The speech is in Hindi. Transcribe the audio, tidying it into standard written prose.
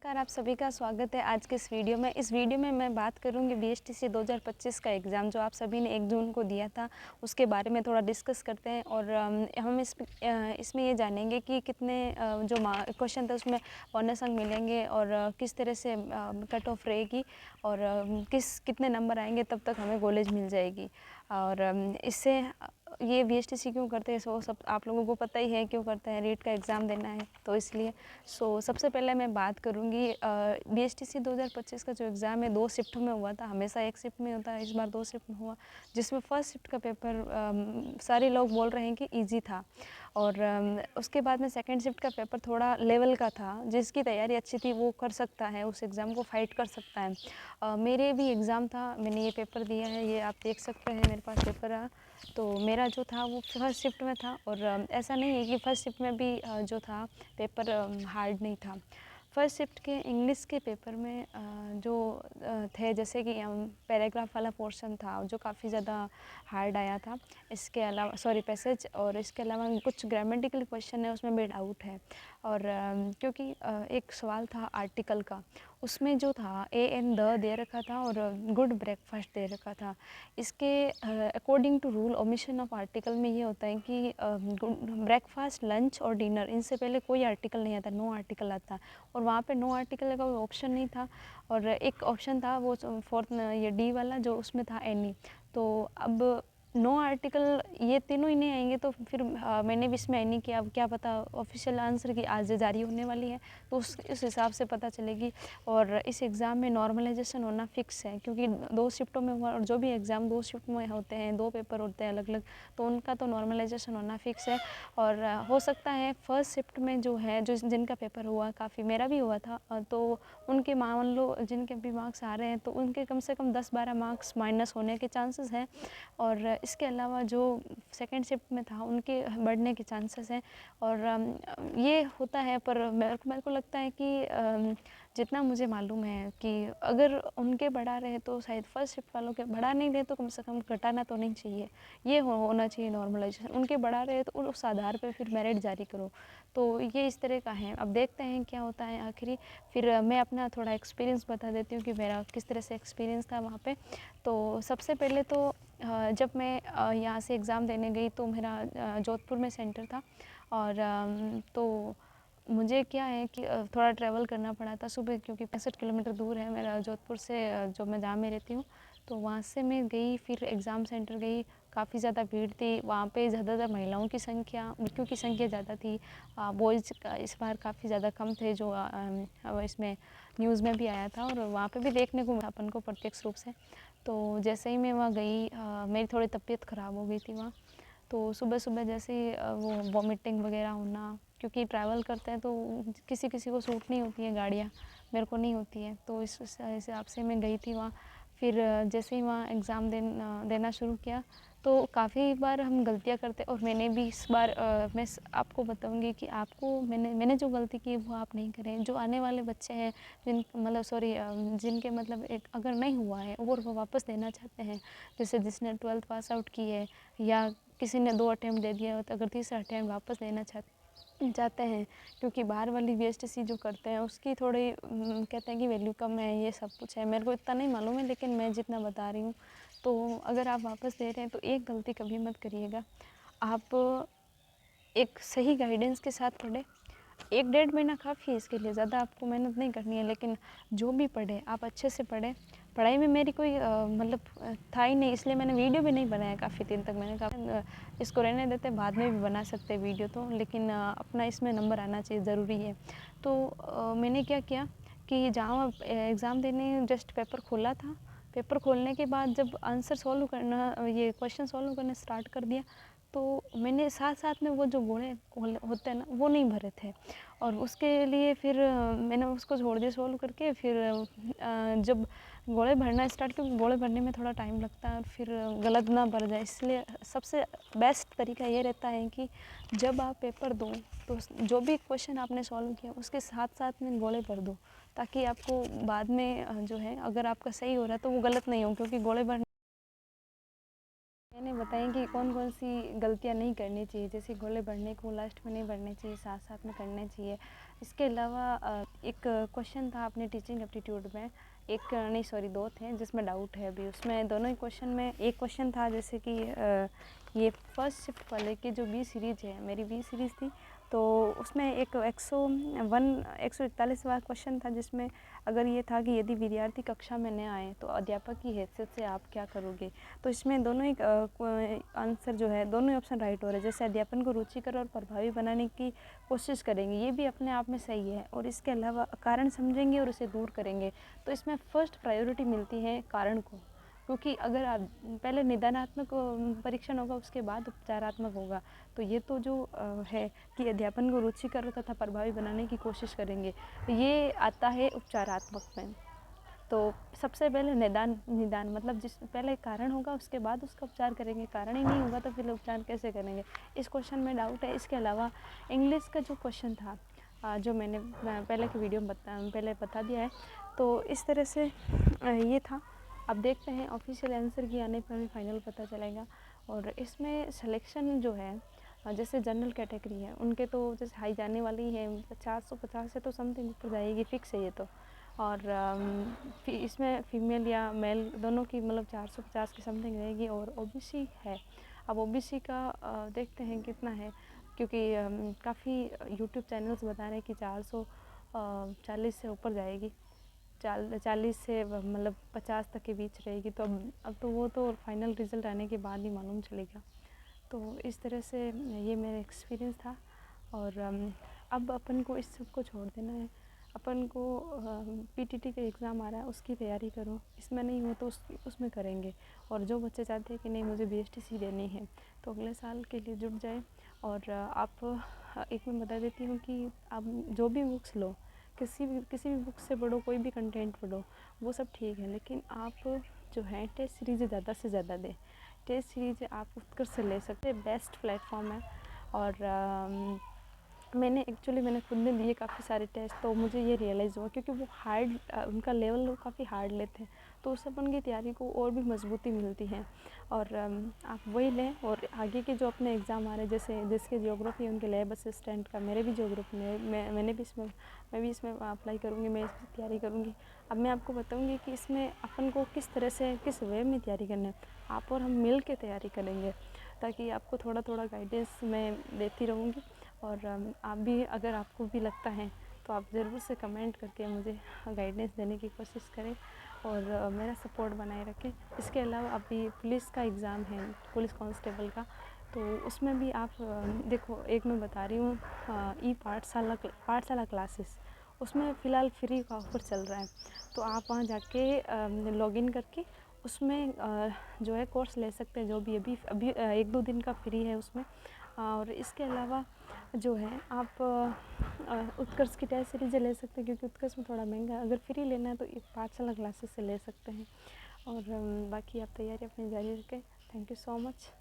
नमस्कार, आप सभी का स्वागत है आज के इस वीडियो में। इस वीडियो में मैं बात करूंगी बीएसटीसी 2025 का एग्ज़ाम जो आप सभी ने 1 जून को दिया था, उसके बारे में थोड़ा डिस्कस करते हैं। और हम इसमें ये जानेंगे कि कितने जो क्वेश्चन थे उसमें बोनस अंक मिलेंगे और किस तरह से कट ऑफ रहेगी और कितने नंबर आएंगे तब तक हमें कॉलेज मिल जाएगी। और इससे ये बीएसटीसी क्यों करते हैं सो सब आप लोगों को पता ही है क्यों करते हैं, रीट का एग्ज़ाम देना है तो इसलिए। सबसे पहले मैं बात करूँगी बीएसटीसी 2025 का जो एग्ज़ाम है 2 शिफ्टों में हुआ था। हमेशा 1 शिफ्ट में होता है, इस बार 2 शिफ्ट में हुआ, जिसमें फर्स्ट शिफ्ट का पेपर सारे लोग बोल रहे हैं कि ईजी था। और उसके बाद में सेकंड शिफ्ट का पेपर थोड़ा लेवल का था, जिसकी तैयारी अच्छी थी वो कर सकता है, उस एग्ज़ाम को फाइट कर सकता है। मेरे भी एग्ज़ाम था, मैंने ये पेपर दिया है, ये आप देख सकते हैं मेरे पास पेपर रहा। तो मेरा जो था वो फर्स्ट शिफ्ट में था और ऐसा नहीं है कि फर्स्ट शिफ्ट में भी जो था पेपर हार्ड नहीं था। फर्स्ट शिफ्ट के इंग्लिश के पेपर में जो थे, जैसे कि पैराग्राफ वाला पोर्शन था जो काफ़ी ज़्यादा हार्ड आया था। इसके अलावा पैसेज, और इसके अलावा कुछ ग्रामेटिकल क्वेश्चन है उसमें भी डाउट है। और क्योंकि एक सवाल था आर्टिकल का, उसमें जो था ए एंड द दे रखा था और गुड ब्रेकफास्ट दे रखा था। इसके according to rule omission of article में ये होता है कि ब्रेकफास्ट, लंच और डिनर, इनसे पहले कोई आर्टिकल नहीं आता, नो आर्टिकल आता। और वहाँ पे नो आर्टिकल का कोई ऑप्शन नहीं था और एक ऑप्शन था वो फोर्थ ये डी वाला, जो उसमें था एनी। तो अब नो आर्टिकल ये तीनों ही नहीं आएंगे तो फिर मैंने भी इसमें एनी किया। अब क्या पता ऑफिशियल आंसर की आज जारी होने वाली है तो उस हिसाब से पता चलेगी। और इस एग्ज़ाम में नॉर्मलाइजेशन होना फ़िक्स है, क्योंकि 2 शिफ्टों में हुआ और जो भी एग्ज़ाम 2 शिफ्ट में होते हैं, 2 पेपर होते हैं अलग अलग, तो उनका तो नॉर्मलाइजेशन होना फ़िक्स है। और हो सकता है फर्स्ट शिफ्ट में जो है, जो जिनका पेपर हुआ, काफ़ी मेरा भी हुआ था, तो उनके मान लो जिनके भी मार्क्स आ रहे हैं तो उनके कम से कम 10-12 मार्क्स माइनस होने के चांसेस हैं। और इसके अलावा जो सेकंड शिफ्ट में था उनके बढ़ने के चांसेस हैं। और ये होता है, पर मेरे को लगता है कि जितना मुझे मालूम है कि अगर उनके बढ़ा रहे तो शायद फर्स्ट शिफ्ट वालों के बढ़ा नहीं रहे तो कम से कम घटाना तो नहीं चाहिए, ये होना चाहिए नॉर्मलाइजेशन। उनके बढ़ा रहे तो उस आधार पर फिर मेरिट जारी करो। तो ये इस तरह का है, अब देखते हैं क्या होता है आखिरी। फिर मैं अपना थोड़ा एक्सपीरियंस बता देती हूँ कि मेरा किस तरह से एक्सपीरियंस था वहाँ पे। तो सबसे पहले तो जब मैं यहाँ से एग्ज़ाम देने गई तो मेरा जोधपुर में सेंटर था। और तो मुझे क्या है कि थोड़ा ट्रैवल करना पड़ा था सुबह, क्योंकि 65 किलोमीटर दूर है मेरा जोधपुर से, जो मैं जहाँ में रहती हूँ। तो वहाँ से मैं गई, फिर एग्ज़ाम सेंटर गई, काफ़ी ज़्यादा भीड़ थी वहाँ पे, ज़्यादातर महिलाओं की संख्या, लड़कियों की संख्या ज़्यादा थी। बॉयज़ इस बार काफ़ी ज़्यादा कम थे, जो इसमें न्यूज़ में भी आया था और वहाँ पे भी देखने को मिला अपन को प्रत्यक्ष रूप से। तो जैसे ही मैं वहाँ गई, मेरी थोड़ी तबीयत ख़राब हो गई थी वहाँ। तो सुबह सुबह जैसे ही वो वॉमिटिंग वगैरह होना, क्योंकि ट्रैवल करते हैं तो किसी किसी को सूट नहीं होती है गाड़ियाँ, मेरे को नहीं होती है, तो इस हिसाब से मैं गई थी वहाँ। फिर जैसे ही वहाँ एग्ज़ाम देना शुरू किया तो काफ़ी बार हम गलतियाँ करते, और मैंने भी इस बार मैं आपको बताऊंगी कि आपको मैंने जो गलती की वो आप नहीं करें। जो आने वाले बच्चे हैं जिनके मतलब एक अगर नहीं हुआ है और वो वापस देना चाहते हैं, जैसे जिसने 12th पास आउट की है या किसी ने 2 अटैम्प्ट दे दिया हो, तो अगर तीसरा अटैम्प्ट वापस देना चाहते हैं, क्योंकि बाहर वाली बीएसटीसी जो करते हैं उसकी थोड़ी कहते हैं कि वैल्यू कम है, ये सब कुछ है, मेरे को इतना नहीं मालूम है लेकिन मैं जितना बता रही हूँ। तो अगर आप वापस दे रहे हैं तो एक गलती कभी मत करिएगा। आप एक सही गाइडेंस के साथ पढ़ें। 1-1.5 महीना काफ़ी है इसके लिए, ज़्यादा आपको मेहनत नहीं करनी है, लेकिन जो भी पढ़े आप अच्छे से पढ़ें। पढ़ाई में मेरी कोई था ही नहीं, इसलिए मैंने वीडियो भी नहीं बनाया काफ़ी दिन तक। मैंने कहा इसको रहने देते, बाद में भी बना सकते हैं वीडियो तो, लेकिन अपना इसमें नंबर आना चाहिए, ज़रूरी है। तो मैंने क्या किया कि जहाँ एग्ज़ाम देने जस्ट पेपर खोला था, पेपर खोलने के बाद जब आंसर सॉल्व करना, ये क्वेश्चन सॉल्व करना स्टार्ट कर दिया, तो मैंने साथ साथ में वो जो गोले होते हैं ना वो नहीं भरे थे, और उसके लिए फिर मैंने उसको छोड़ दिया सॉल्व करके। फिर जब गोले भरना स्टार्ट, क्योंकि गोले भरने में थोड़ा टाइम लगता है और फिर गलत ना भर जाए, इसलिए सबसे बेस्ट तरीका ये रहता है कि जब आप पेपर दो तो जो भी क्वेश्चन आपने सॉल्व किया उसके साथ साथ में गोले भर दो, ताकि आपको बाद में जो है अगर आपका सही हो रहा है तो वो गलत नहीं हो, क्योंकि गोले भरने मैंने बताया कि कौन कौन सी गलतियाँ नहीं करनी चाहिए, जैसे गोले भरने को लास्ट में नहीं भरने चाहिए, साथ साथ में करने चाहिए। इसके अलावा एक क्वेश्चन था अपने टीचिंग एप्टीट्यूड में, एक नहीं सॉरी 2 थे जिसमें डाउट है अभी। उसमें दोनों ही क्वेश्चन में एक क्वेश्चन था जैसे कि ये फर्स्ट शिफ्ट वाले की जो बी सीरीज़ है, मेरी बी सीरीज़ थी, तो उसमें एक 141वां क्वेश्चन था जिसमें अगर ये था कि यदि विद्यार्थी कक्षा में न आए तो अध्यापक की हैसियत से आप क्या करोगे। तो इसमें दोनों ही आंसर जो है, दोनों ही ऑप्शन राइट हो रहे हैं। जैसे अध्यापन को रुचिकर और प्रभावी बनाने की कोशिश करेंगे, ये भी अपने आप में सही है, और इसके अलावा कारण समझेंगे और उसे दूर करेंगे। तो इसमें फर्स्ट प्रायोरिटी मिलती है कारण को, क्योंकि अगर आप पहले निदानात्मक परीक्षण होगा, उसके बाद उपचारात्मक होगा। तो ये तो जो है कि अध्यापन को रुचिकर तथा प्रभावी बनाने की कोशिश करेंगे, ये आता है उपचारात्मक में। तो सबसे पहले निदान मतलब जिस पहले कारण होगा, उसके बाद उसका उपचार करेंगे। कारण ही नहीं होगा तो फिर उपचार कैसे करेंगे, इस क्वेश्चन में डाउट है। इसके अलावा इंग्लिश का जो क्वेश्चन था, जो मैंने पहले की वीडियो में पहले बता दिया है, तो इस तरह से ये था। अब देखते हैं ऑफिशियल आंसर की आने पर हमें फाइनल पता चलेगा। और इसमें सिलेक्शन जो है, जैसे जनरल कैटेगरी है उनके तो जैसे हाई जाने वाली है, 450 से तो समथिंग ऊपर जाएगी, फिक्स है ये तो। और इसमें फीमेल या मेल दोनों की मतलब 450 की समथिंग रहेगी। और ओबीसी है, अब ओबीसी का देखते हैं कितना है, क्योंकि काफ़ी यूट्यूब चैनल्स बता रहे हैं कि 440 से ऊपर जाएगी, 40 से मतलब 50 तक के बीच रहेगी। तो अब तो वो तो फाइनल रिज़ल्ट आने के बाद ही मालूम चलेगा। तो इस तरह से ये मेरा एक्सपीरियंस था। और अब अपन को इस सब को छोड़ देना है। अपन को पीटीटी का एग्ज़ाम आ रहा है, उसकी तैयारी करो। इसमें नहीं हो तो उसमें करेंगे। और जो बच्चे चाहते हैं कि नहीं मुझे बीएसटीसी देनी है, तो अगले साल के लिए जुट जाए। और आप एक मैं बता देती हूँ कि आप जो भी बुक्स लो, किसी भी बुक से पढ़ो, कोई भी कंटेंट पढ़ो, वो सब ठीक है, लेकिन आप जो है टेस्ट सीरीज़ ज़्यादा से ज़्यादा दें। टेस्ट सीरीज़ आप उत्कर्ष से ले सकते हैं, बेस्ट प्लेटफॉर्म है। और मैंने खुद ने दिए काफ़ी सारे टेस्ट, तो मुझे ये रियलाइज़ हुआ, क्योंकि वो हार्ड उनका लेवल काफ़ी हार्ड लेते हैं, तो उससे अपन की तैयारी को और भी मजबूती मिलती है। और आप वही लें। और आगे के जो अपने एग्ज़ाम आ रहे हैं, जैसे जिसके ज्योग्राफी है उनके लैब असिस्टेंट का, मेरे भी ज्योग्राफी में मैं भी इसमें अप्लाई करूँगी, मैं इसकी तैयारी करूँगी। अब मैं आपको बताऊँगी कि इसमें अपन को किस तरह से, किस वे में तैयारी करना है। आप और हम मिल के तैयारी करेंगे, ताकि आपको थोड़ा थोड़ा गाइडेंस मैं देती रहूँगी। और आप भी, अगर आपको भी लगता है तो आप ज़रूर से कमेंट करके मुझे गाइडेंस देने की कोशिश करें और मेरा सपोर्ट बनाए रखें। इसके अलावा अभी पुलिस का एग्ज़ाम है, पुलिस कांस्टेबल का, तो उसमें भी आप देखो, एक मैं बता रही हूँ, ई पाठशाला क्लासेस, उसमें फ़िलहाल फ्री का ऑफ़र चल रहा है। तो आप वहाँ जाके लॉगिन करके उसमें जो है कोर्स ले सकते हैं, जो भी अभी 1-2 दिन का फ्री है उसमें। और इसके अलावा जो है आप उत्कर्ष की टेस्ट सीरीज़ ले सकते हैं, क्योंकि उत्कर्ष में थोड़ा महंगा है। अगर फ्री लेना है तो एक पाठशाला क्लासेस से ले सकते हैं। और बाकी आप तैयारी अपनी जारी रखें। Thank you so much.